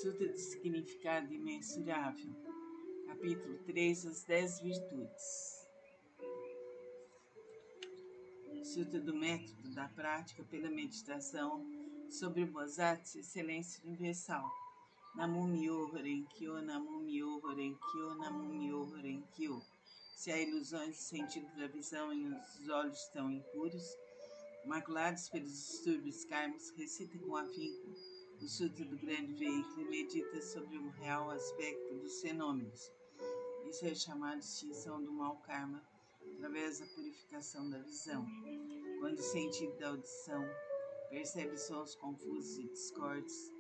Sutra de Significado Imensurável, capítulo 3, as 10 virtudes. Sutra do método da prática pela meditação sobre o Bodhisattva Excelência Universal. Namu Myoho Renkyo, Namu Myoho Renkyo, Namu Myoho Renkyo. Se há ilusões do sentido da visão e os olhos estão impuros, maculados pelos distúrbios kármicos, recita com afinco o Sutra do Grande Veículo e medita sobre o real aspecto dos fenômenos. Isso é chamado de extinção do mau karma através da purificação da visão. Quando o sentido da audição percebe sons confusos e discordes,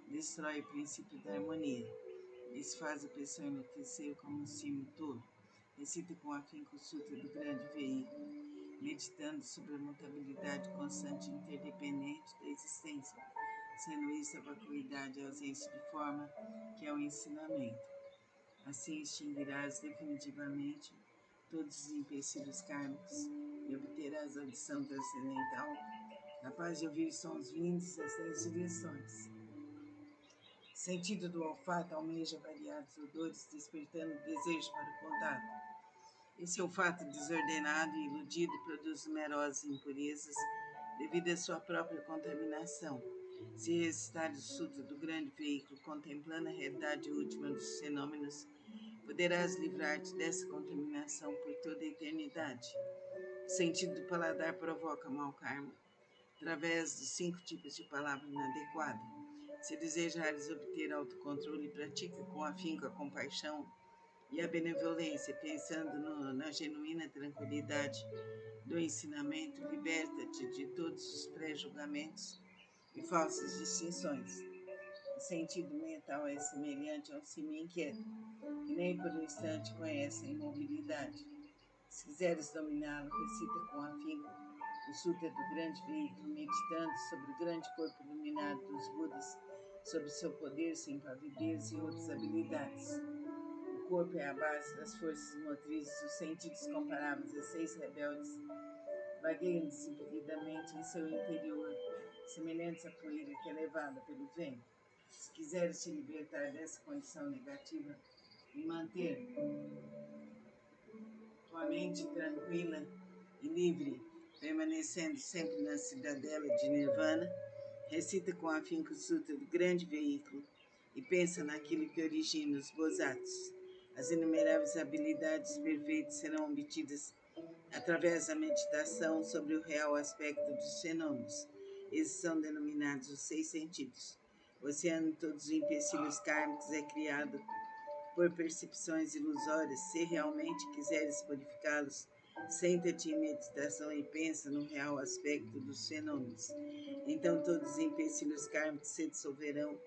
destrói o princípio da harmonia. Isso faz a pessoa enlouquecer como um símio tolo. Recita com afinco o Sutra do Grande Veículo, meditando sobre a mutabilidade constante e interdependente da existência, sendo isso a vacuidade e a ausência de forma, que é o ensinamento. Assim extinguirás definitivamente todos os empecilhos kármicos e obterás a audição transcendental, capaz de ouvir sons vindos das 10 direções. O sentido do olfato almeja variados odores, despertando desejo para o contato. Esse olfato desordenado e iludido produz numerosas impurezas devido à sua própria contaminação. Se recitar o Sutra do Grande Veículo, contemplando a realidade última dos fenômenos, poderás livrar-te dessa contaminação por toda a eternidade. O sentido do paladar provoca mau karma, através dos 5 tipos de palavra inadequada. Se desejares obter autocontrole, pratica com afinco a compaixão e a benevolência, pensando na genuína tranquilidade do ensinamento, liberta-te de todos os pré-julgamentos e falsas distinções. O sentido mental é semelhante ao símio inquieto, que nem por um instante conhece a imobilidade. Se quiseres dominá-lo, recita com afinco o Sutra do Grande Veículo, meditando sobre o grande corpo iluminado dos Budas, sobre seu poder, sua impavidez e outras habilidades. O corpo é a base das forças motrizes, os sentidos comparáveis a 6 rebeldes vagueiam desinibidamente em seu interior, semelhantes à poeira que é levada pelo vento. Se quiseres te libertar dessa condição negativa e manter tua mente tranquila e livre, permanecendo sempre na cidadela de Nirvana, recita com afinco o Sutra do Grande Veículo e pensa naquilo que origina os Bodhisattvas. As inumeráveis habilidades perfeitas serão obtidas através da meditação sobre o real aspecto dos fenômenos. Esses são denominados os 6 sentidos. O oceano de todos os empecilhos kármicos é criado por percepções ilusórias. Se realmente quiseres purificá-los, senta-te em meditação e pensa no real aspecto dos fenômenos. Então todos os empecilhos kármicos se dissolverão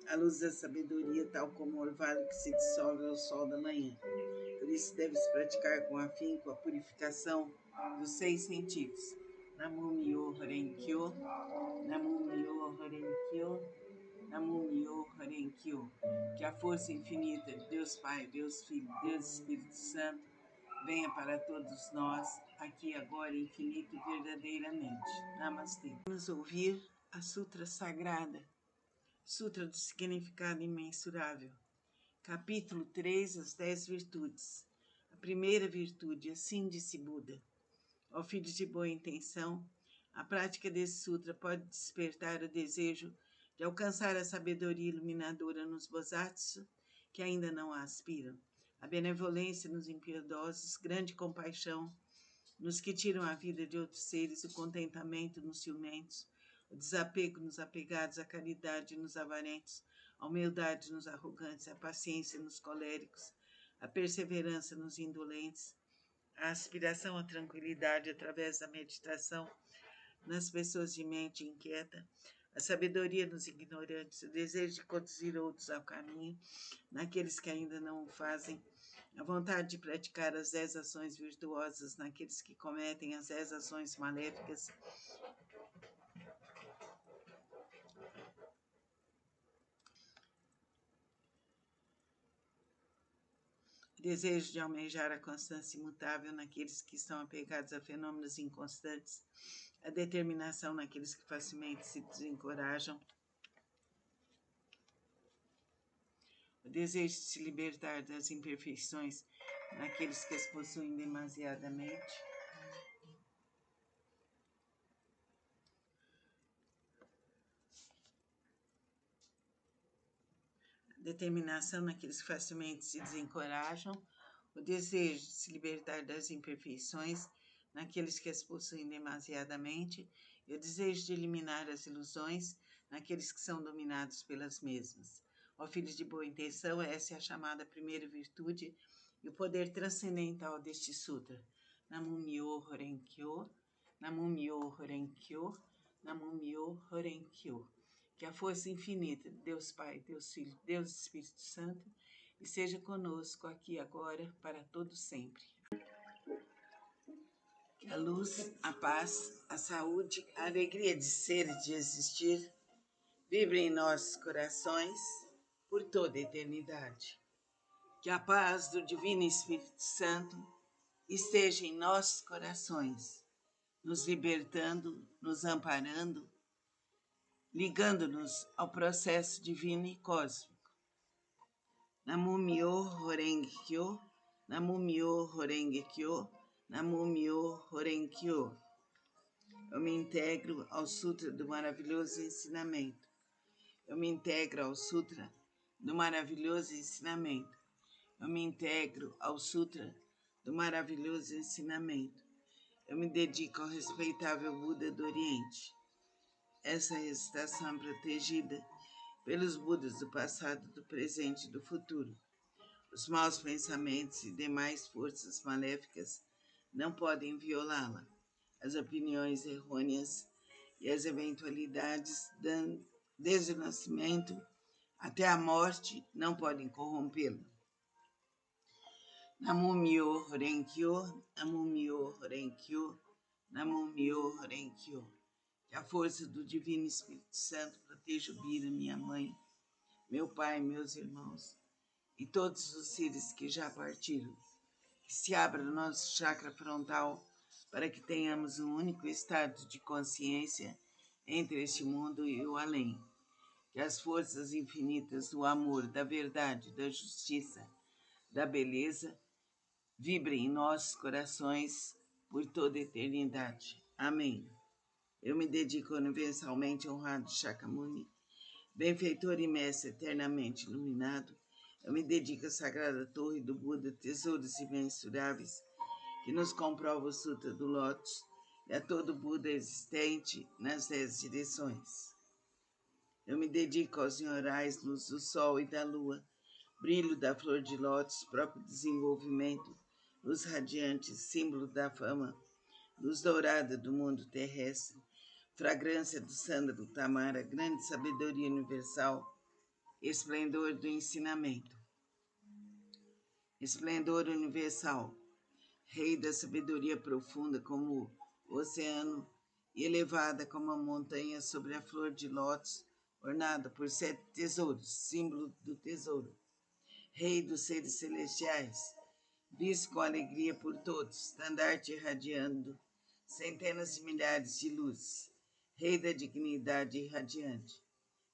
à luz da sabedoria, tal como o orvalho que se dissolve ao sol da manhã. Por isso deves praticar com afinco a purificação dos 6 sentidos. Namu Myoho Renkyo, Namu Myoho Renkyo, Namu Myoho Renkyo. Que a força infinita de Deus Pai, Deus Filho, Deus Espírito Santo venha para todos nós, aqui, agora, infinito e verdadeiramente. Namastê. Vamos ouvir a Sutra Sagrada, Sutra do Significado Imensurável. Capítulo 3, as 10 virtudes. A primeira virtude, assim disse Buda. Ó filho de boa intenção, a prática desse sutra pode despertar o desejo de alcançar a sabedoria iluminadora nos Bodhisattvas que ainda não a aspiram, a benevolência nos impiedosos, grande compaixão nos que tiram a vida de outros seres, o contentamento nos ciumentos, o desapego nos apegados, a caridade nos avarentos, a humildade nos arrogantes, a paciência nos coléricos, a perseverança nos indolentes, a aspiração à tranquilidade através da meditação nas pessoas de mente inquieta, a sabedoria nos ignorantes, o desejo de conduzir outros ao caminho, naqueles que ainda não o fazem, a vontade de praticar as 10 ações virtuosas naqueles que cometem as 10 ações maléficas, desejo de almejar a constância imutável naqueles que estão apegados a fenômenos inconstantes, a determinação naqueles que facilmente se desencorajam, desejo de se libertar das imperfeições naqueles que as possuem demasiadamente, determinação naqueles que facilmente se desencorajam, o desejo de se libertar das imperfeições naqueles que as possuem demasiadamente, e o desejo de eliminar as ilusões naqueles que são dominados pelas mesmas. Ó filhos de boa intenção, essa é a chamada primeira virtude e o poder transcendental deste sutra. Namumyo Horenkyo, Namumyo Horenkyo, Namumyo Horenkyo. Que a força infinita de Deus Pai, Deus Filho, Deus Espírito Santo esteja conosco aqui agora, para todo sempre. Que a luz, a paz, a saúde, a alegria de ser e de existir vibrem em nossos corações por toda a eternidade. Que a paz do Divino Espírito Santo esteja em nossos corações, nos libertando, nos amparando, ligando-nos ao processo divino e cósmico. Namumyo Horenkyo, Namumyo Horenkyo, Namumyo Horenkyo. Eu me integro ao Sutra do maravilhoso ensinamento. Eu me integro ao Sutra do maravilhoso ensinamento. Eu me integro ao Sutra do maravilhoso ensinamento. Eu me dedico ao respeitável Buda do Oriente. Essa recitação é protegida pelos Budas do passado, do presente e do futuro. Os maus pensamentos e demais forças maléficas não podem violá-la. As opiniões errôneas e as eventualidades, desde o nascimento até a morte, não podem corrompê-la. Namumyo Horenkyo, Namumyo Horenkyo, Namumyo Horenkyo. Que a força do Divino Espírito Santo proteja o Bira, minha mãe, meu pai, meus irmãos e todos os seres que já partiram. Que se abra o nosso chakra frontal para que tenhamos um único estado de consciência entre este mundo e o além. Que as forças infinitas do amor, da verdade, da justiça, da beleza vibrem em nossos corações por toda a eternidade. Amém. Eu me dedico universalmente ao honrado Shakyamuni, benfeitor e mestre eternamente iluminado. Eu me dedico à sagrada torre do Buda, tesouros imensuráveis, que nos comprova o Sutra do Lótus, e a todo Buda existente nas 10 direções. Eu me dedico aos senhorais luz do sol e da lua, brilho da flor de lótus, próprio desenvolvimento, luz radiante, símbolo da fama, luz dourada do mundo terrestre, fragrância do sândalo tamara, grande sabedoria universal, esplendor do ensinamento. Esplendor universal, rei da sabedoria profunda como o oceano e elevada como a montanha sobre a flor de lótus, ornada por 7 tesouros, símbolo do tesouro. Rei dos seres celestiais, visto com alegria por todos, estandarte irradiando centenas de milhares de luzes. Rei da dignidade irradiante,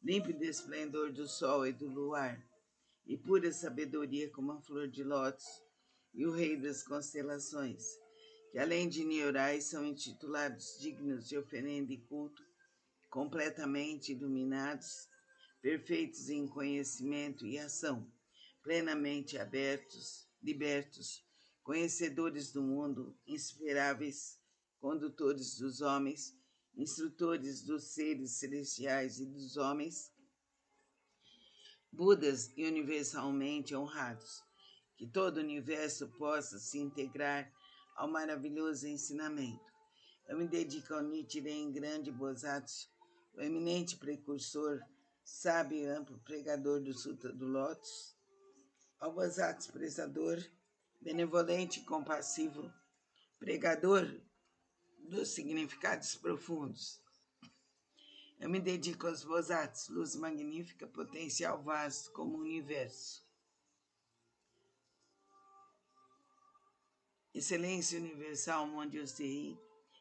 límpido esplendor do sol e do luar, e pura sabedoria como a flor de lótus, e o rei das constelações, que além de neurais são intitulados dignos de oferenda e culto, completamente iluminados, perfeitos em conhecimento e ação, plenamente abertos, libertos, conhecedores do mundo, inspiráveis, condutores dos homens, instrutores dos seres celestiais e dos homens, Budas e universalmente honrados, que todo o universo possa se integrar ao maravilhoso ensinamento. Eu me dedico ao Nichiren grande Bosatsu, o eminente precursor, sábio e amplo pregador do Sutra do Lótus, ao Bosatsu prezador, benevolente e compassivo, pregador dos significados profundos. Eu me dedico aos Bosatsu, luz magnífica, potencial vasto como o universo. Excelência universal, Mondiosei,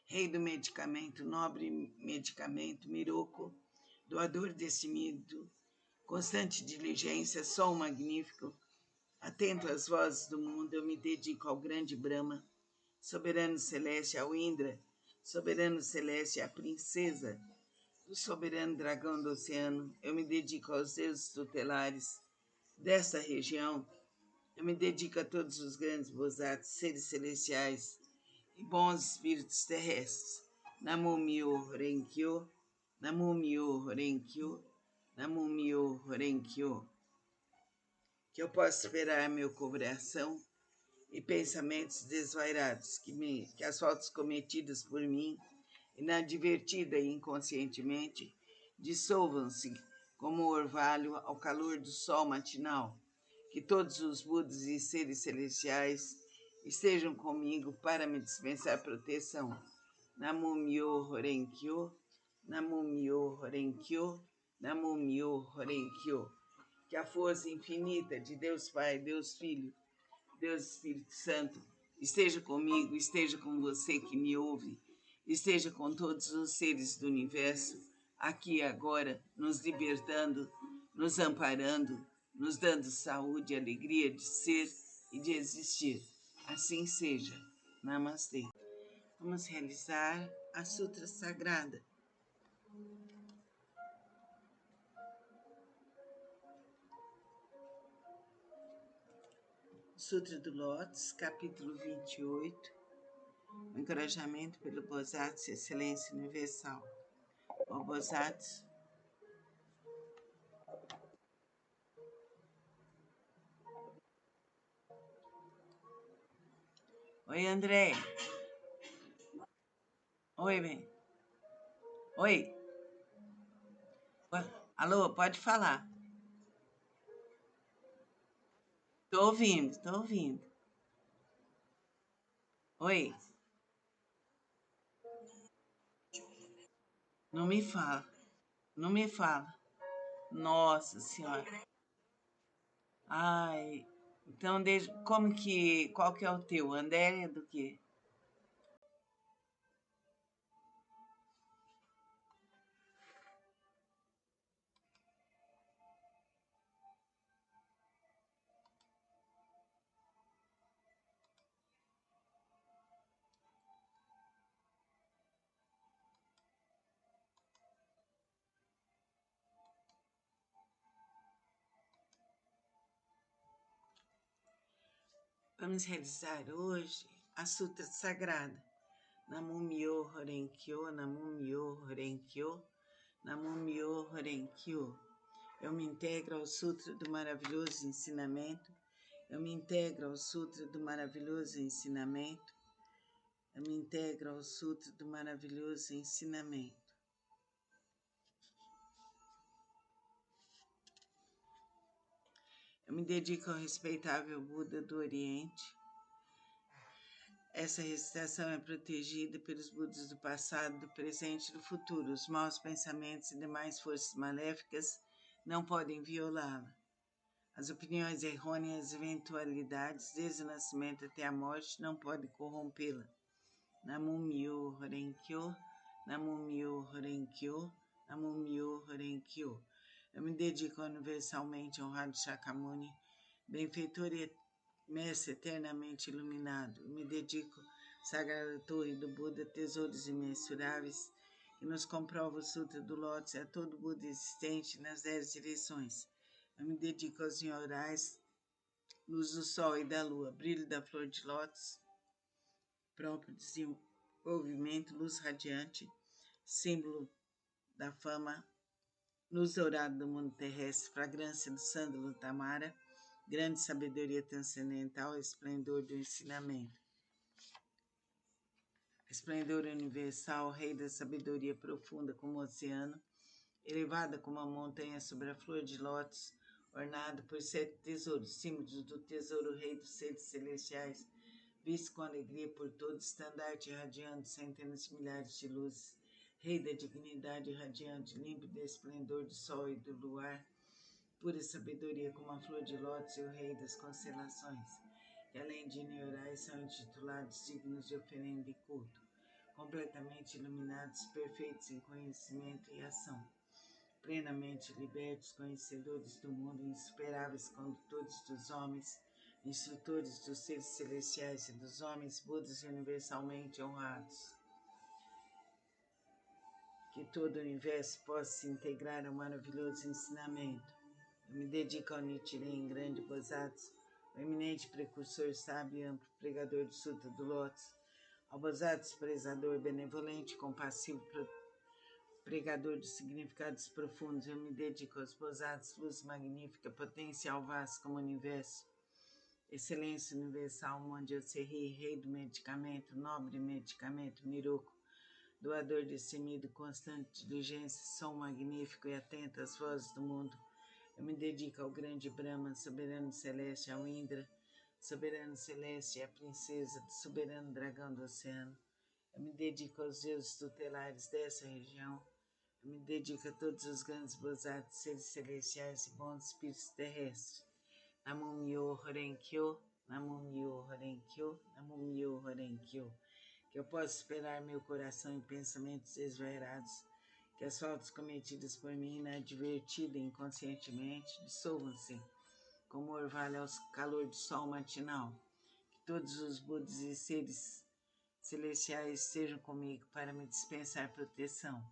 rei do medicamento, nobre medicamento, Miroku, doador desse mito, constante diligência, sol magnífico, atento às vozes do mundo, eu me dedico ao grande Brahma, soberano celeste, ao Indra, soberano celeste, à princesa do soberano dragão do oceano, eu me dedico aos deuses tutelares desta região, eu me dedico a todos os grandes bodhisattvas, seres celestiais e bons espíritos terrestres. Namo Myo Renkyo, Namo Myo Renkyo, Namo Myo Renkyo. Que eu possa esperar meu coração e pensamentos desvairados, que as faltas cometidas por mim, inadvertida e inconscientemente, dissolvam-se como orvalho ao calor do sol matinal. Que todos os Budas e seres celestiais estejam comigo para me dispensar proteção. Namo Myo Renkyo, Namo Myo Renkyo, Namo Myo Renkyo. Que a força infinita de Deus Pai, Deus Filho, Deus Espírito Santo esteja comigo, esteja com você que me ouve, esteja com todos os seres do universo, aqui e agora, nos libertando, nos amparando, nos dando saúde e alegria de ser e de existir. Assim seja. Namastê. Vamos realizar a Sutra Sagrada. Sutra do Lótus, capítulo 28. O encorajamento pelo Bodhisattva Excelência Universal. O Bodhisattva. Oi, André. Oi, bem. Oi. Alô, pode falar. Tô ouvindo, tô ouvindo. Oi. Não me fala. Não me fala. Nossa Senhora. Ai. Então, qual que é o teu? André do quê? Vamos realizar hoje a Sutra Sagrada. Namo Myo Renkyo, Namo Myo Renkyo, Namo Myo Renkyo. Eu me integro ao Sutra do maravilhoso ensinamento. Eu me integro ao Sutra do maravilhoso ensinamento. Eu me integro ao Sutra do maravilhoso ensinamento. Eu me dedico ao respeitável Buda do Oriente. Essa recitação é protegida pelos Budas do passado, do presente e do futuro. Os maus pensamentos e demais forças maléficas não podem violá-la. As opiniões errôneas e eventualidades, desde o nascimento até a morte, não podem corrompê-la. Namo Myo Renkyo, Namo Myo Renkyo, Namo Myo Renkyo. Eu me dedico universalmente ao honrado Shakyamuni, benfeitor e mestre eternamente iluminado. Eu me dedico à sagrada torre do Buda, tesouros imensuráveis, que nos comprova o Sutra do Lótus e a todo Buda existente nas 10 direções. Eu me dedico aos nhorais, luz do sol e da lua, brilho da flor de lótus, próprio desenvolvimento, luz radiante, símbolo da fama, luz dourada do mundo terrestre, fragrância do sândalo tamara, grande sabedoria transcendental, esplendor do ensinamento. Esplendor universal, rei da sabedoria profunda como o oceano, elevada como a montanha sobre a flor de lótus, ornado por 7 tesouros, símbolos do tesouro rei dos seres celestiais, visto com alegria por todos, estandarte irradiando centenas de milhares de luzes, rei da dignidade irradiante, límpido esplendor do sol e do luar, pura sabedoria como a flor de lótus e o rei das constelações, que além de neurais são intitulados dignos de oferenda e culto, completamente iluminados, perfeitos em conhecimento e ação, plenamente libertos, conhecedores do mundo, insuperáveis condutores dos homens, instrutores dos seres celestiais e dos homens, Budas universalmente honrados. Que todo o universo possa se integrar ao maravilhoso ensinamento. Eu me dedico ao Nichiren, grande Bosatsu, o eminente precursor sábio e amplo pregador do Sutra do Lótus, ao Bosatsu prezador, benevolente, compassivo, pregador dos significados profundos. Eu me dedico aos Bosatsu, luz magnífica, potencial vasto como o universo, excelência universal, Mondio Serri, rei do medicamento, nobre medicamento, Miroku, doador destemido, constante diligência, som magnífico e atento às vozes do mundo. Eu me dedico ao grande Brahma, soberano celeste, ao Indra, soberano celeste, e à princesa do soberano dragão do oceano. Eu me dedico aos deuses tutelares dessa região. Eu me dedico a todos os grandes Bosatsu, seres celestiais e bons espíritos terrestres. Namo Myoho Renge-kyo, Namo Myoho Renge-kyo, Namo Myoho Renge-kyo. Que eu possa esperar meu coração em pensamentos esvairados, que as faltas cometidas por mim, inadvertida e inconscientemente, dissolvam-se como orvalho ao calor do sol matinal. Que todos os Budas e seres celestiais estejam comigo para me dispensar proteção.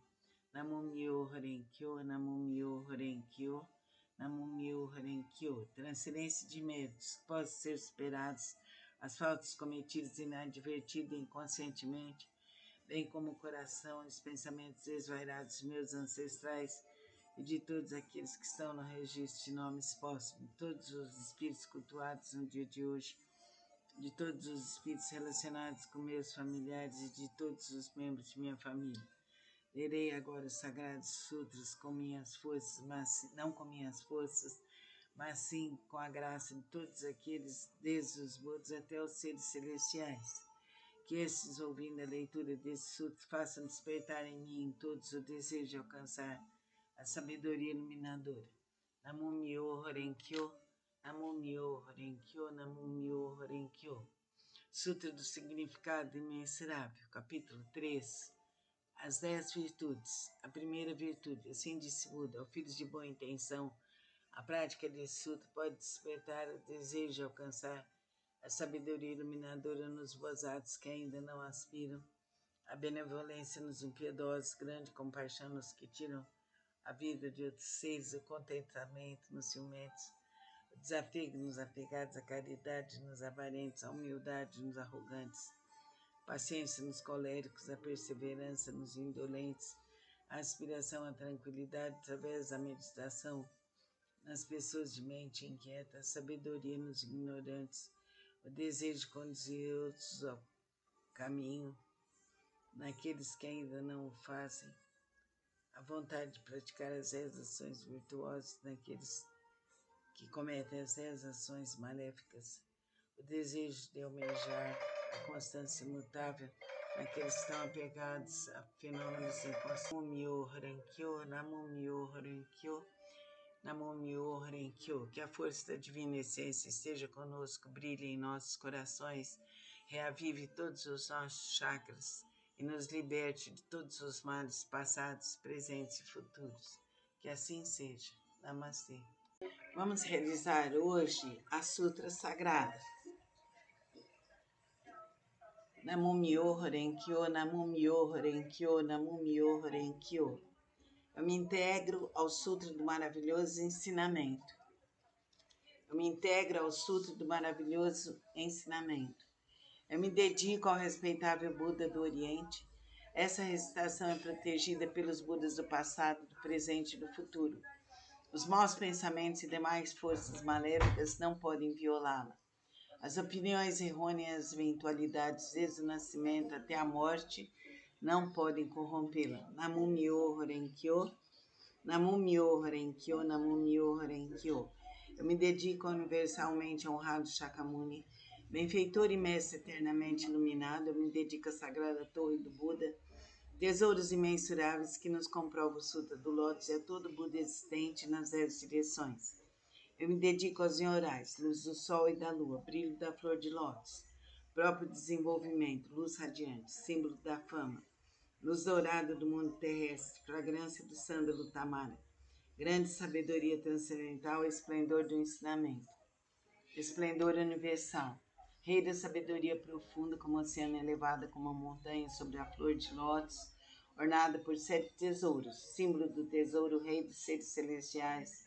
Namo Myoho Renge-kyo, Namo Myoho Renge-kyo, Namo Myoho Renge-kyo. Transferência de méritos que possam ser superados, as faltas cometidas inadvertida e inconscientemente, bem como o coração e os pensamentos desvairados de meus ancestrais e de todos aqueles que estão no registro de nomes póstumos, de todos os espíritos cultuados no dia de hoje, de todos os espíritos relacionados com meus familiares e de todos os membros de minha família. Lerei agora os sagrados sutras com minhas forças, mas não com minhas forças, mas sim com a graça de todos aqueles, desde os Budas até os seres celestiais. Que estes, ouvindo a leitura desses sutras, façam despertar em mim, em todos, o desejo de alcançar a sabedoria iluminadora. Namo Myoho Renge-kyo, Namo Myoho Renge-kyo, Namo Myoho Renge-kyo. Sutra do Significado Imensurável, capítulo 3. As 10 virtudes. A primeira virtude, assim disse Buda, ao filhos de boa intenção, a prática desse sutra pode despertar o desejo de alcançar a sabedoria iluminadora nos Bosatsus que ainda não aspiram, a benevolência nos impiedosos, grande compaixão nos que tiram a vida de outros seres, o contentamento nos ciumentos, o desapego nos apegados, a caridade nos avarentos, a humildade nos arrogantes, paciência nos coléricos, a perseverança nos indolentes, a aspiração à tranquilidade através da meditação nas pessoas de mente inquieta, a sabedoria nos ignorantes, o desejo de conduzir outros ao caminho, naqueles que ainda não o fazem, a vontade de praticar as 10 ações virtuosas naqueles que cometem as 10 ações maléficas, o desejo de almejar a constância imutável naqueles que estão apegados a fenômenos inconstantes. Namo Myoho Renge-kyo, Namo Myoho Renge-kyo, Namo Myoho Renge-kyo. Que a força da divina essência esteja conosco, brilhe em nossos corações, reavive todos os nossos chakras e nos liberte de todos os males passados, presentes e futuros. Que assim seja. Namastê. Vamos realizar hoje a Sutra Sagrada. Namo Myoho Renge-kyo, Namo Myoho Renge-kyo, Namo Myoho Renge-kyo. Eu me integro ao Sutra do Maravilhoso Ensinamento. Eu me integro ao Sutra do Maravilhoso Ensinamento. Eu me dedico ao respeitável Buda do Oriente. Essa recitação é protegida pelos Budas do passado, do presente e do futuro. Os maus pensamentos e demais forças maléficas não podem violá-la. As opiniões errôneas, eventualidades desde o nascimento até a morte, não podem corrompê-la. Namo Myoho Renge-kyo, Namo Myoho Renge-kyo, Namo Myoho Renge-kyo. Eu me dedico ao universalmente honrado Shakyamuni, benfeitor e mestre eternamente iluminado. Eu me dedico à sagrada torre do Buda, tesouros imensuráveis que nos comprovam o Sutra do Lótus e a todo Buda existente nas 10 direções. Eu me dedico aos Nyorais, luz do sol e da lua, brilho da flor de lótus, próprio desenvolvimento, luz radiante, símbolo da fama, luz dourada do mundo terrestre, fragrância do sândalo tamara, grande sabedoria transcendental, esplendor do ensinamento, esplendor universal, rei da sabedoria profunda, como o oceano elevada como a montanha sobre a flor de lótus, ornada por 7 tesouros, símbolo do tesouro, rei dos seres celestiais,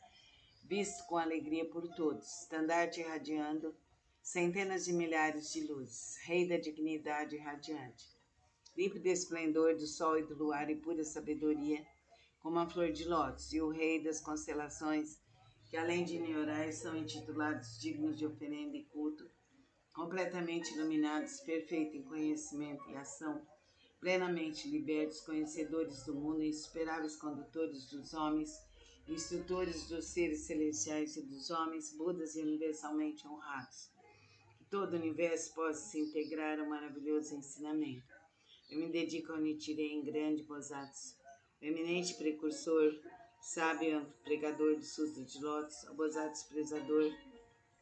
visto com alegria por todos, estandarte irradiando centenas de milhares de luzes, rei da dignidade radiante, límpido esplendor do sol e do luar e pura sabedoria, como a flor de lótus, e o rei das constelações, que além de neurais são intitulados dignos de oferenda e culto, completamente iluminados, perfeito em conhecimento e ação, plenamente libertos, conhecedores do mundo, insuperáveis condutores dos homens, instrutores dos seres celestiais e dos homens, Budas e universalmente honrados. Que todo o universo possa se integrar ao maravilhoso ensinamento. Eu me dedico ao Nichiren grande Bosatsu, o eminente precursor, sábio pregador do Sutra de Lótus, ao Bosatsu prezador,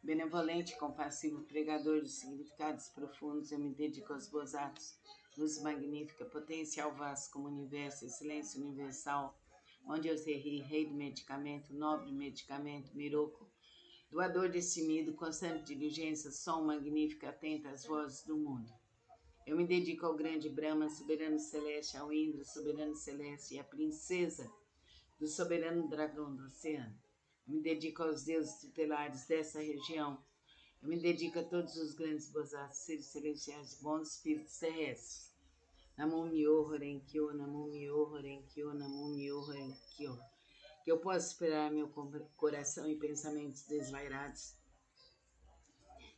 benevolente e compassivo pregador dos significados profundos. Eu me dedico aos Bosatsus, luz magnífica, potencial vasto como universo, excelência universal, onde eu serri, rei do medicamento, nobre medicamento, Miroku, doador destemido, constante diligência, som magnífico, atento às vozes do mundo. Eu me dedico ao grande Brahma, soberano celeste, ao Indra, soberano celeste, e à princesa do soberano dragão do oceano. Eu me dedico aos deuses tutelares dessa região. Eu me dedico a todos os grandes Bosatsus, seres celestiais e bons espíritos terrestres. Namo Myoho Renkyo, Namo Myoho Renkyo, Namo Myoho Renkyo. Que eu possa esperar meu coração e pensamentos desvairados,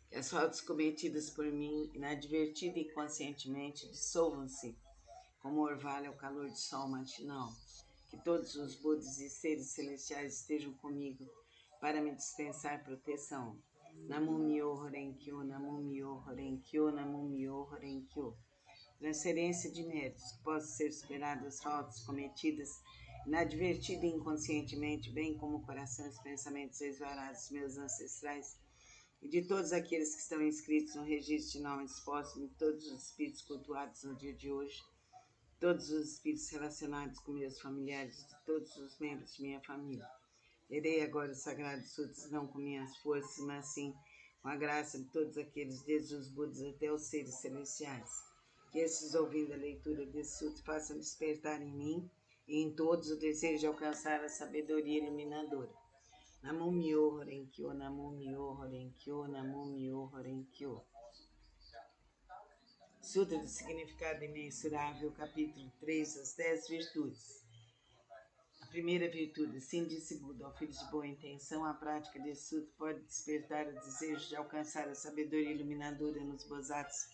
que as faltas cometidas por mim, inadvertida e conscientemente, dissolvam-se como orvalho ao calor do sol matinal. Que todos os Budas e seres celestiais estejam comigo para me dispensar proteção. Namo Myoho Renkyo, Namo Myoho Renkyo, Namo Myoho Renkyo. Transferência de méritos, que possam ser superadas as faltas cometidas inadvertida e inconscientemente, bem como o coração e os pensamentos desvarados dos meus ancestrais e de todos aqueles que estão inscritos no registro de nomes póstumos, de todos os espíritos cultuados no dia de hoje, todos os espíritos relacionados com meus familiares, de todos os membros de minha família. Lerei agora os sagrados sutras, não com minhas forças, mas sim com a graça de todos aqueles, desde os Budas até os seres celestiais. Que esses, ouvindo a leitura desse sutra, façam despertar em mim e em todos o desejo de alcançar a sabedoria iluminadora. Namo Myoho Renkyo, Namo Myoho Renkyo, Namo Myoho Renkyo. Sutra do Significado Imensurável, capítulo 3, as 10 virtudes. A primeira virtude, sim, disse Buda, ao filho de boa intenção, a prática desse sutra pode despertar o desejo de alcançar a sabedoria iluminadora nos Bosatsus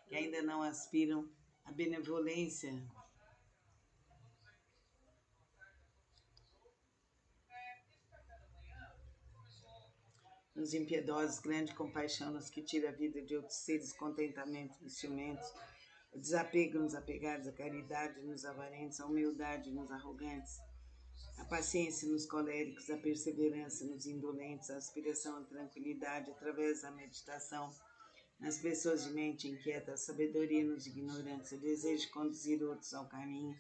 que ainda não aspiram à benevolência. Nos impiedosos, grande compaixão nos que tira a vida de outros seres, contentamento nos ciumentos, o desapego nos apegados, a caridade nos avarentos, a humildade nos arrogantes, a paciência nos coléricos, a perseverança nos indolentes, a aspiração à tranquilidade através da meditação nas pessoas de mente inquieta, a sabedoria nos ignorantes, o desejo de conduzir outros ao caminho,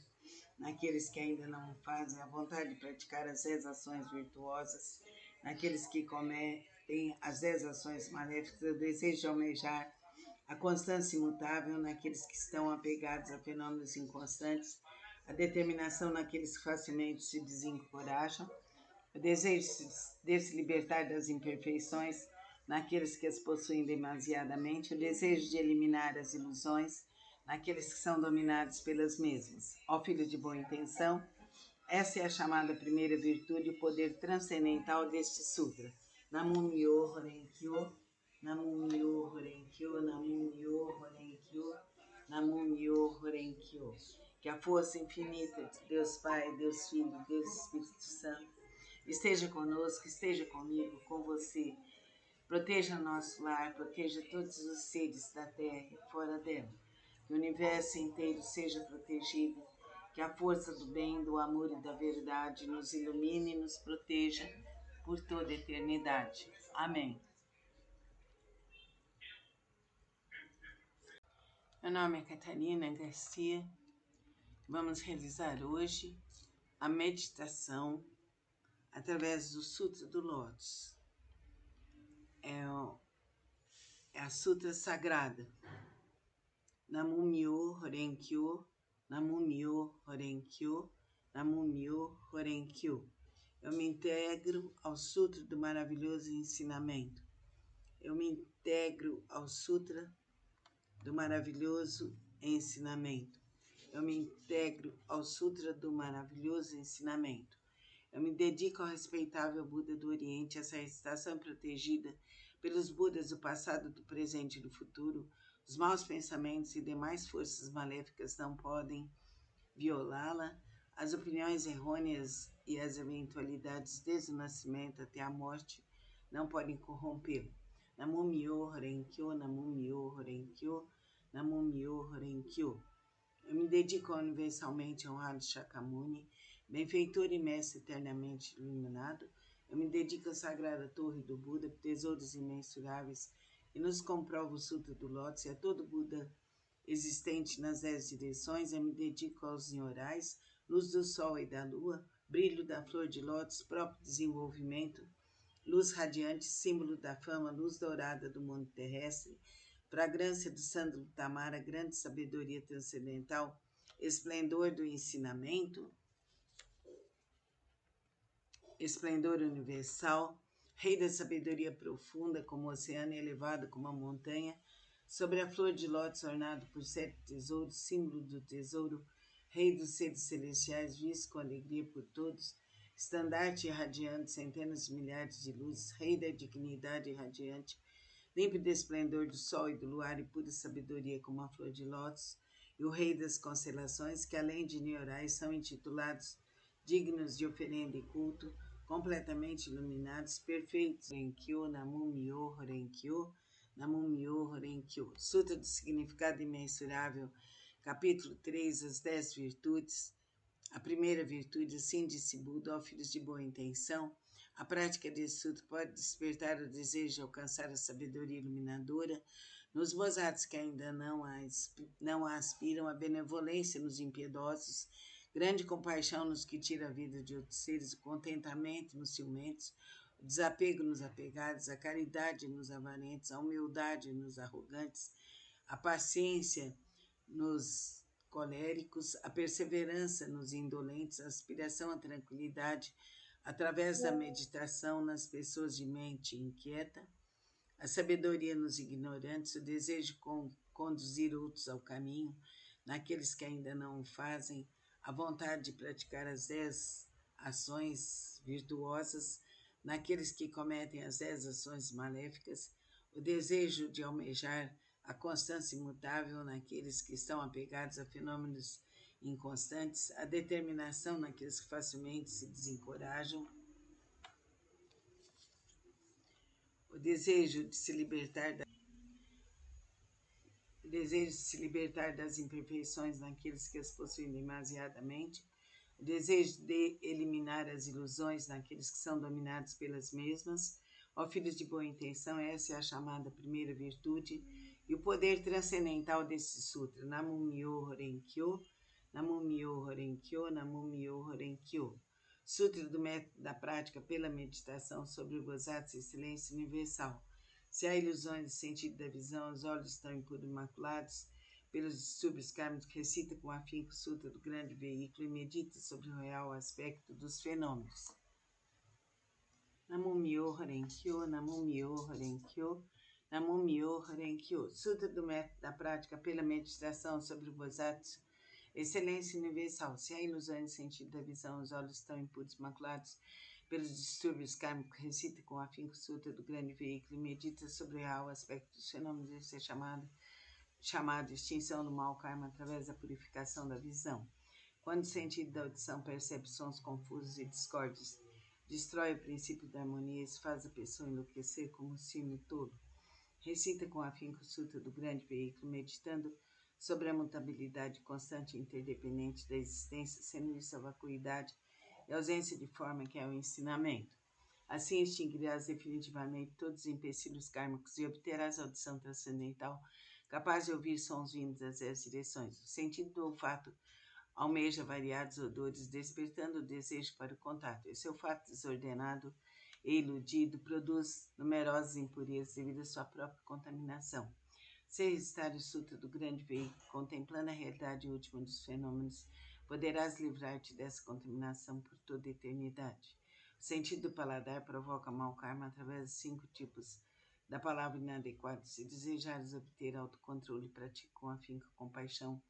naqueles que ainda não o fazem, a vontade de praticar as 10 ações virtuosas, naqueles que cometem as 10 ações maléficas, o desejo de almejar a constância imutável naqueles que estão apegados a fenômenos inconstantes, a determinação naqueles que facilmente se desencorajam, o desejo de se libertar das imperfeições naqueles que as possuem demasiadamente, o desejo de eliminar as ilusões naqueles que são dominados pelas mesmas. Ó filho de boa intenção, essa é a chamada primeira virtude, o poder transcendental deste sutra. Namo Myoho Renkyo, Namo Myoho Renkyo, Namo Myoho Renkyo, Namo Myoho Renkyo. Que a força infinita de Deus Pai, Deus Filho, Deus Espírito Santo esteja conosco, esteja comigo, com você. Proteja nosso lar, proteja todos os seres da terra e fora dela. Que o universo inteiro seja protegido. Que a força do bem, do amor e da verdade nos ilumine e nos proteja por toda a eternidade. Amém. Meu nome é Catarina Garcia. Vamos realizar hoje a meditação, através do Sutra do Lótus. É a Sutra Sagrada. Namu-myo Horenkyo, Namu-myo Horenkyo, Namu-myo Horenkyo. Eu me integro ao Sutra do maravilhoso ensinamento. Eu me integro ao Sutra do maravilhoso ensinamento. Eu me integro ao Sutra do maravilhoso ensinamento. Eu me dedico ao respeitável Buda do Oriente. Essa recitação é protegida pelos Budas do passado, do presente e do futuro. Os maus pensamentos e demais forças maléficas não podem violá-la. As opiniões errôneas e as eventualidades desde o nascimento até a morte não podem corrompê-la. Namu-myo Horenkyo, Namu-myo Horenkyo, Namu-myo Horenkyo. Eu me dedico ao universalmente honrado Shakyamuni, benfeitor e mestre eternamente iluminado. Eu me dedico à sagrada torre do Buda, tesouros imensuráveis, e nos comprova o Sutra do Lótus e a todo Buda existente nas 10 direções. Eu me dedico aos nhorais, luz do sol e da lua, brilho da flor de lótus, próprio desenvolvimento, luz radiante, símbolo da fama, luz dourada do mundo terrestre, fragrância do sândalo tamara, grande sabedoria transcendental, esplendor do ensinamento, esplendor universal, rei da sabedoria profunda, como o oceano e elevado como a montanha, sobre a flor de lótus ornado por 7 tesouros, símbolo do tesouro, rei dos seres celestiais, visto com alegria por todos, estandarte irradiante, centenas de milhares de luzes, rei da dignidade irradiante, límpido esplendor do sol e do luar e pura sabedoria como a flor de lótus, e o rei das constelações, que além de niorais são intitulados dignos de oferenda e culto, completamente iluminados, perfeitos. Horenkyo, Namu-myo Horenkyo, Namu-myo Horenkyo. Sutra do Significado Imensurável, capítulo 3, as 10 virtudes. A primeira virtude, assim disse Buda, ó filhos de boa intenção, a prática desse sutra pode despertar o desejo de alcançar a sabedoria iluminadora nos bozatos que ainda não aspiram, a benevolência nos impiedosos, grande compaixão nos que tira a vida de outros seres, o contentamento nos ciumentos, o desapego nos apegados, a caridade nos avarentos, a humildade nos arrogantes, a paciência nos coléricos, a perseverança nos indolentes, a aspiração à tranquilidade através da meditação nas pessoas de mente inquieta, a sabedoria nos ignorantes, o desejo de conduzir outros ao caminho, naqueles que ainda não o fazem, a vontade de praticar as 10 ações virtuosas, naqueles que cometem as 10 ações maléficas, o desejo de almejar a constância imutável naqueles que estão apegados a fenômenos inconstantes, a determinação naqueles que facilmente se desencorajam, o desejo de se libertar das imperfeições naqueles que as possuem demasiadamente, o desejo de eliminar as ilusões naqueles que são dominados pelas mesmas. Ó filhos de boa intenção, essa é a chamada primeira virtude e o poder transcendental desse sutra. Namu-myo Horenkyo, Namu-myo Horenkyo, Namu-myo Horenkyo. Sutra do método da prática pela meditação sobre o Bodhisattva Excelência Universal. Se há ilusões no sentido da visão, os olhos estão impuros e imaculados pelos distúrbios kármicos, recita com afinco o Sutra do grande veículo e medita sobre o real aspecto dos fenômenos. Namu-myo Horenkyo, Namu-myo Horenkyo, Namu-myo Horenkyo. Sutra do método da prática pela meditação sobre o Bodhisattva Excelência Universal. Se há ilusões no sentido da visão, os olhos estão impuros e imaculados pelos distúrbios kármicos, recita com afinco o Sutra do grande veículo e medita sobre o real aspecto dos fenômenos. Isso é chamado extinção do mau karma através da purificação da visão. Quando o sentido da audição percebe sons confusos e discordes, destrói o princípio da harmonia e faz a pessoa enlouquecer como um sino tolo. Recita com afinco o Sutra do grande veículo, meditando sobre a mutabilidade constante e interdependente da existência, sendo isso a vacuidade e a ausência de forma que é o ensinamento. Assim extinguirás definitivamente todos os empecilhos kármicos e obterás a audição transcendental, capaz de ouvir sons vindos das 10 direções. O sentido do olfato almeja variados odores, despertando o desejo para o contato. Esse olfato desordenado e iludido produz numerosas impurezas devido à sua própria contaminação. Se recitar o Sutra do Grande Veículo, contemplando a realidade última dos fenômenos, poderás livrar-te dessa contaminação por toda a eternidade. O sentido do paladar provoca mau karma através dos 5 tipos da palavra inadequada. Se desejares obter autocontrole, pratique com afinco a compaixão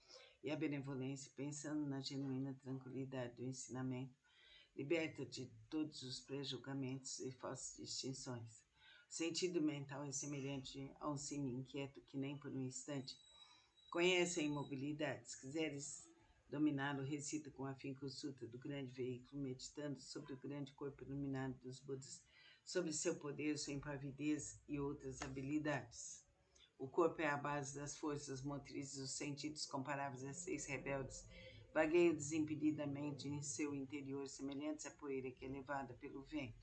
e a benevolência, pensando na genuína tranquilidade do ensinamento. Liberta-te de todos os pré-julgamentos e falsas distinções. O sentido mental é semelhante a um sino inquieto que nem por um instante conhece a imobilidade. Se quiseres dominá-lo, recita com afinco o Sutra do Grande Veículo, meditando sobre o grande corpo iluminado dos Budas, sobre seu poder, sua impavidez e outras habilidades. O corpo é a base das forças motrizes, os sentidos comparáveis a 6 rebeldes vagueiam desimpedidamente em seu interior, semelhantes à poeira que é levada pelo vento.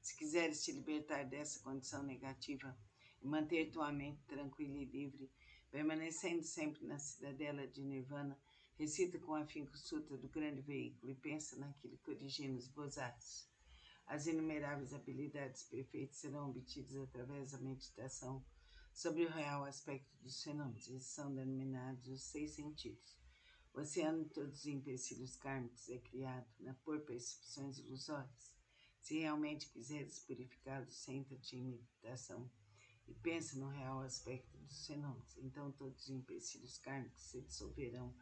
Se quiseres te libertar dessa condição negativa e manter tua mente tranquila e livre, permanecendo sempre na cidadela de Nirvana, recita com afinco o Sutra do Grande Veículo e pensa naquilo que origina os Bodhisattvas. As inumeráveis habilidades perfeitas serão obtidas através da meditação sobre o real aspecto dos fenômenos. Esses são denominados os 6 sentidos. O oceano de todos os empecilhos kármicos é criado por percepções ilusórias. Se realmente quiseres purificá-los, senta-te em meditação e pensa no real aspecto dos fenômenos. Então todos os empecilhos kármicos se dissolverão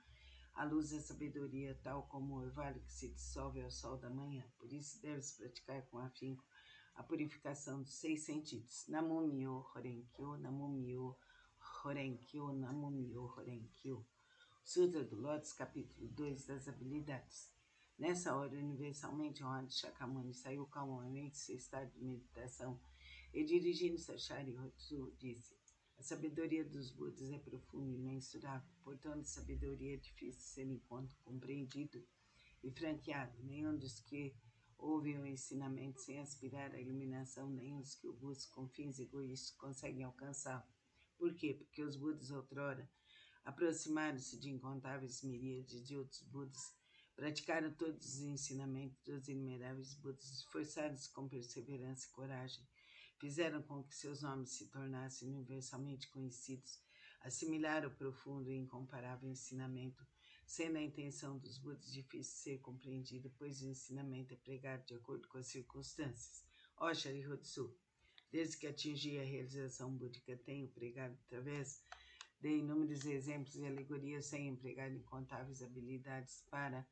à luz da sabedoria, tal como o orvalho que se dissolve ao sol da manhã. Por isso deves praticar com afinco a purificação dos 6 sentidos. Namo Myo Horenkyo, Namo Myo Horenkyo, Namo Myo Horenkyo. Sutra do Lótus, capítulo 2 das habilidades. Nessa hora, universalmente honrado Shakyamuni saiu calmamente de seu estado de meditação e, dirigindo-se a Sharihatsu, disse: a sabedoria dos Budas é profunda e imensurável, portanto, sabedoria é difícil de ser compreendido e franqueado. Nenhum dos que ouvem o ensinamento sem aspirar à iluminação, nem os que o buscam com fins egoístas conseguem alcançá-lo. Por quê? Porque os Budas outrora aproximaram-se de incontáveis miríades de outros Budas, praticaram todos os ensinamentos dos inumeráveis Budas, esforçaram-se com perseverança e coragem, fizeram com que seus nomes se tornassem universalmente conhecidos, assimilaram o profundo e incomparável ensinamento, sendo a intenção dos Budas difícil de ser compreendida, pois o ensinamento é pregado de acordo com as circunstâncias. Ó Sharihatsu, desde que atingi a realização búdica, tenho pregado através de inúmeros exemplos e alegorias, sem empregar incontáveis habilidades para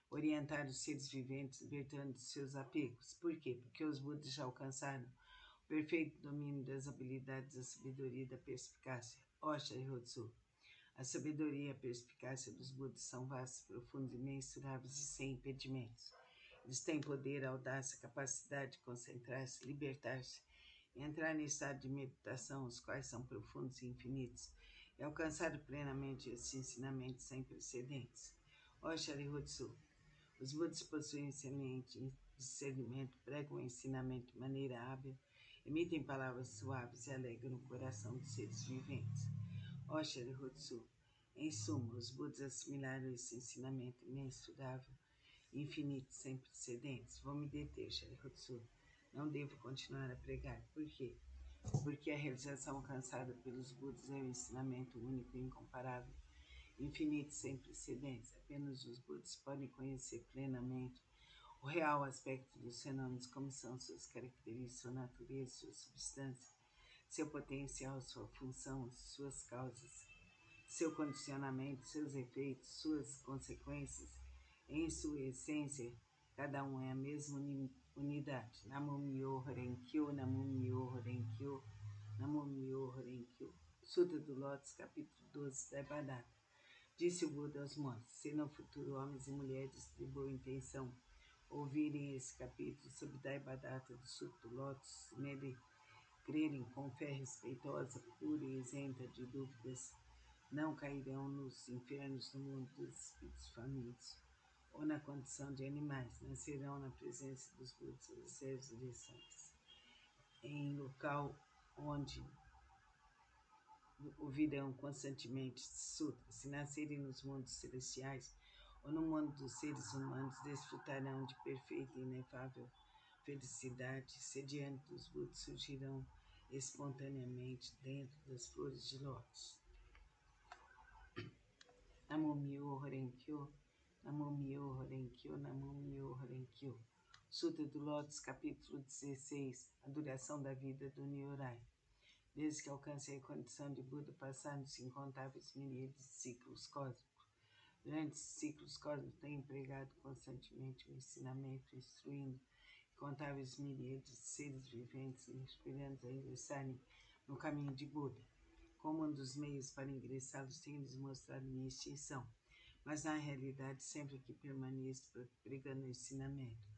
orientar os seres viventes, libertando de seus apegos. Por quê? Porque os Budas já alcançaram o perfeito domínio das habilidades da sabedoria e da perspicácia. Ó Sharihatsu, a sabedoria e a perspicácia dos Budas são vastos, profundos, imensuráveis e sem impedimentos. Eles têm poder, audácia, capacidade de concentrar-se, libertar-se e entrar em estado de meditação, os quais são profundos e infinitos, e alcançar plenamente esse ensinamento sem precedentes. Ó Sharihatsu, os Budas possuem excelente discernimento, pregam o ensinamento de maneira hábil, emitem palavras suaves e alegram o coração dos seres viventes. Ó Sharihatsu, em suma, os Budas assimilaram esse ensinamento imensurável, infinito, sem precedentes. Vou me deter, Sharihatsu. Não devo continuar a pregar. Por quê? Porque a realização alcançada pelos Budas é um ensinamento único e incomparável, infinito, sem precedentes. Apenas os Budas podem conhecer plenamente o real aspecto dos fenômenos, como são suas características, sua natureza, sua substância, seu potencial, sua função, suas causas, seu condicionamento, seus efeitos, suas consequências. Em sua essência, cada um é a mesma unidade. Namo Myo Horenkyo, Namo Myo Horenkyo, Namo Myo Horenkyo. Sutra do Lótus, capítulo 12, Daibadata. Disse o Buda aos monges: se no futuro homens e mulheres de boa intenção ouvirem esse capítulo sobre Daibadata do Sutra do Lótus, nele crerem com fé respeitosa, pura e isenta de dúvidas, não cairão nos infernos do mundo dos espíritos famintos, ou na condição de animais, nascerão na presença dos Budas das 10 direções, em local onde ouvirão constantemente sutras. Se nascerem nos mundos celestiais, ou no mundo dos seres humanos, desfrutarão de perfeita e inefável felicidade, sediante dos Budas surgirão espontaneamente dentro das flores de lótus. Namo-myoho Renge-kyo, Namo-myoho Renge-kyo, Namo-myoho Renge-kyo. Sutra do Lótus, capítulo 16, a duração da vida do Nyorai. Desde que alcancei a condição de Buda, passaram-se incontáveis miríades de ciclos cósmicos. Durante esses ciclos cósmicos, tenho empregado constantemente o ensinamento, instruindo incontáveis miríades de seres viventes e inspirando a ingressarem no caminho de Buda. Como um dos meios para ingressá-los, tenho-lhes mostrado minha extinção, mas na realidade sempre que permaneço pregando o ensinamento.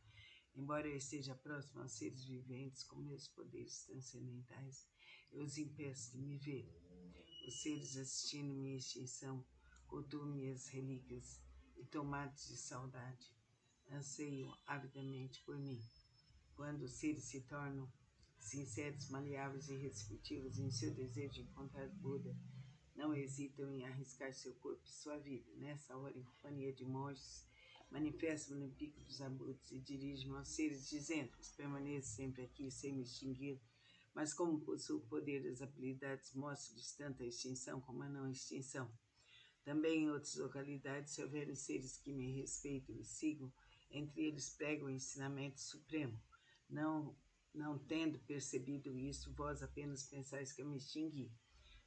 Embora eu esteja próximo aos seres viventes com meus poderes transcendentais, eu os impeço de me ver. Os seres assistindo minha extinção cultuam minhas relíquias e, tomados de saudade, anseiam avidamente por mim. Quando os seres se tornam sinceros, maleáveis e receptivos em seu desejo de encontrar Buda, não hesitam em arriscar seu corpo e sua vida. Nessa hora, em companhia de monges, manifesto-me no pico dos abutres e dirijo-me aos seres, dizendo-lhes: permaneço sempre aqui sem me extinguir, mas como possuo o poder das habilidades, mostro-lhes tanto a extinção como a não extinção. Também em outras localidades, se houverem seres que me respeitam e sigam, entre eles prego o ensinamento supremo. Não tendo percebido isso, vós apenas pensais que eu me extingui.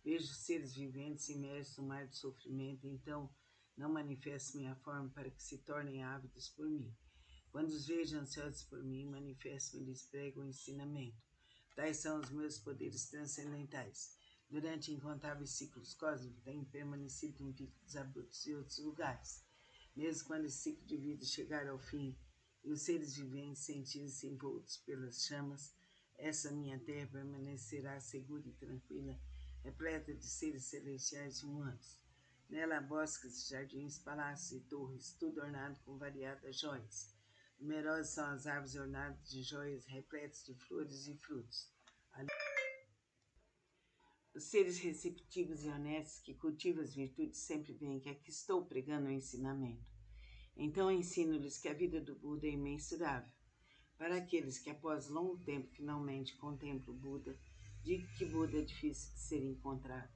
Vejo seres viventes imersos no mar de sofrimento, então não manifesto minha forma para que se tornem ávidos por mim. Quando os vejo ansiosos por mim, manifesto-me e lhes prego o ensinamento. Tais são os meus poderes transcendentais. Durante incontáveis ciclos cósmicos, tenho permanecido no pico dos abutres e outros lugares. Mesmo quando esse ciclo de vida chegar ao fim e os seres viventes sentirem-se envoltos pelas chamas, essa minha terra permanecerá segura e tranquila, repleta de seres celestiais e humanos. Nela há bosques, jardins, palácios e torres, tudo ornado com variadas joias. Numerosas são as árvores ornadas de joias, repletas de flores e frutos. Os seres receptivos e honestos que cultivam as virtudes sempre veem que aqui estou pregando o ensinamento. Então ensino-lhes que a vida do Buda é imensurável. Para aqueles que após longo tempo finalmente contemplam o Buda, digo que Buda é difícil de ser encontrado.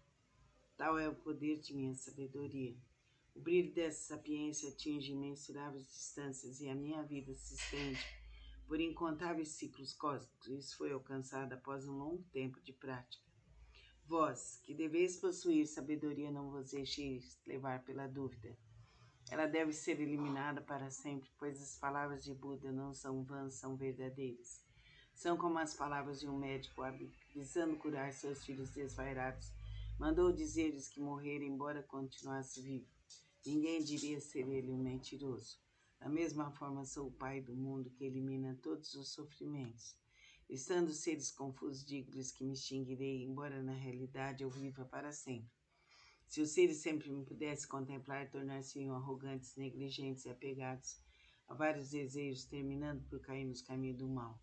Tal é o poder de minha sabedoria. O brilho dessa sapiência atinge imensuráveis distâncias e a minha vida se estende por incontáveis ciclos cósmicos. Isso foi alcançado após um longo tempo de prática. Vós, que deveis possuir sabedoria, não vos deixeis levar pela dúvida. Ela deve ser eliminada para sempre, pois as palavras de Buda não são vãs, são verdadeiras. São como as palavras de um médico hábil, visando curar seus filhos desvairados. Mandou dizer-lhes que morreram, embora continuasse vivo. Ninguém diria ser ele um mentiroso. Da mesma forma, sou o Pai do mundo que elimina todos os sofrimentos. Estando seres confusos, digo-lhes que me extinguirei, embora na realidade eu viva para sempre. Se os seres sempre me pudessem contemplar, tornar-se-iam arrogantes, negligentes e apegados a vários desejos, terminando por cair nos caminhos do mal.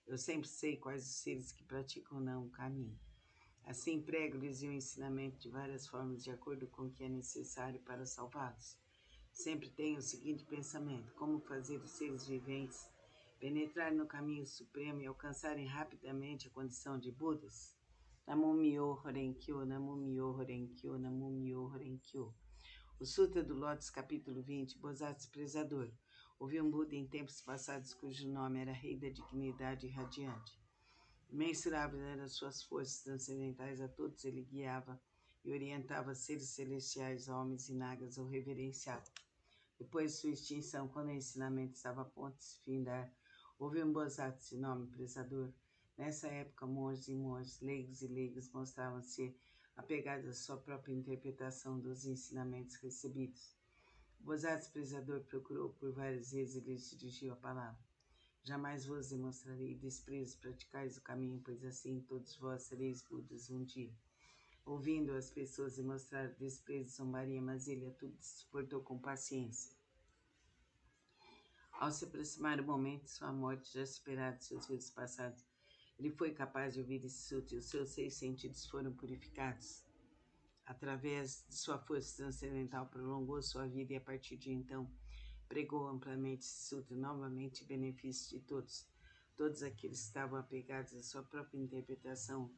Eu sempre sei quais os seres que praticam ou não o caminho. Assim, prego-lhes o ensinamento de várias formas, de acordo com o que é necessário para salvá-los. Sempre tenho o seguinte pensamento: como fazer os seres viventes penetrar no caminho supremo e alcançarem rapidamente a condição de Budas? Namo-myoho Renge-kyo, Namo-myoho Renge-kyo, Namo-myoho Renge-kyo. O Sutra do Lótus, capítulo 20, Bosat Desprezador. Houve um Buda em tempos passados cujo nome era Rei da Dignidade Radiante. Imensuráveis eram suas forças transcendentais, a todos ele guiava e orientava seres celestiais, homens e nagas o reverenciavam. Depois de sua extinção, quando o ensinamento estava a ponto de se findar, houve um Bosat de nome prezador. Nessa época, monges e monges, leigos e leigas mostravam-se apegados à sua própria interpretação dos ensinamentos recebidos. O Bosat desprezador procurou por várias vezes e lhes dirigiu a palavra. Jamais vos demonstrarei desprezo, praticais o caminho, pois assim todos vós sereis Budas um dia. Ouvindo as pessoas demonstrar desprezo e zombaria, mas ele a tudo suportou com paciência. Ao se aproximar o momento de sua morte, já superado seus vidas passados, ele foi capaz de ouvir esse sutra e os seus 6 sentidos foram purificados. Através de sua força transcendental, prolongou sua vida e, a partir de então, pregou amplamente esse sutra, novamente em benefício de todos. Todos aqueles que estavam apegados à sua própria interpretação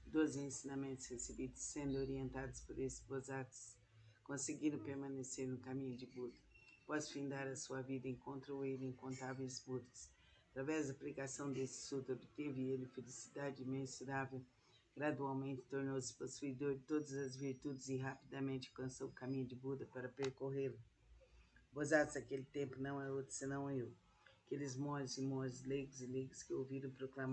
dos ensinamentos recebidos, sendo orientados por esses Bodhisattvas, conseguiram permanecer no caminho de Buda. Após findar a sua vida, encontrou ele incontáveis Budas. Através da aplicação desse sutra, obteve ele felicidade imensurável. Gradualmente tornou-se possuidor de todas as virtudes e rapidamente alcançou o caminho de Buda para percorrê-lo. Bodhisattva daquele tempo não é outro senão eu. Aqueles monges e monges leigos e leigas que ouviram proclamar